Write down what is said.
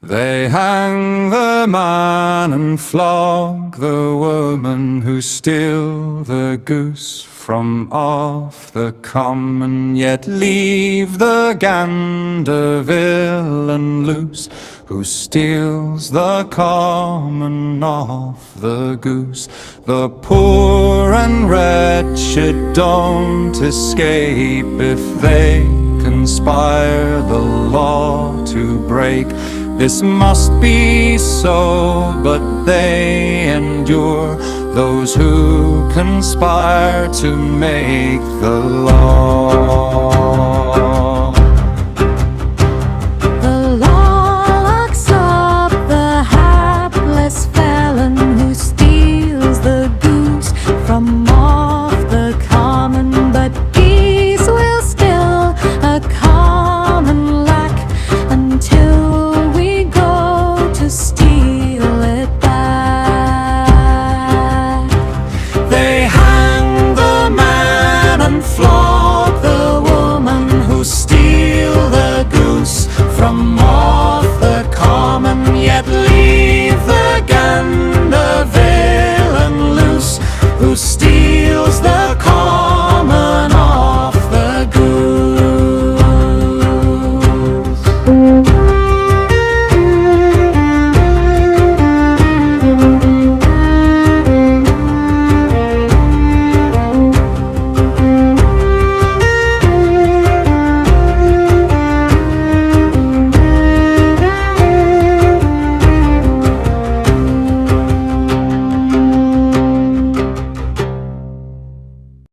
They hang the man and flog the woman who steal the goose from off the common, yet leave the gander villain loose, who steals the common off the goose. The poor and wretched don't escape if they conspire the law to break. This must be so, but they endure, those who conspire to make the law.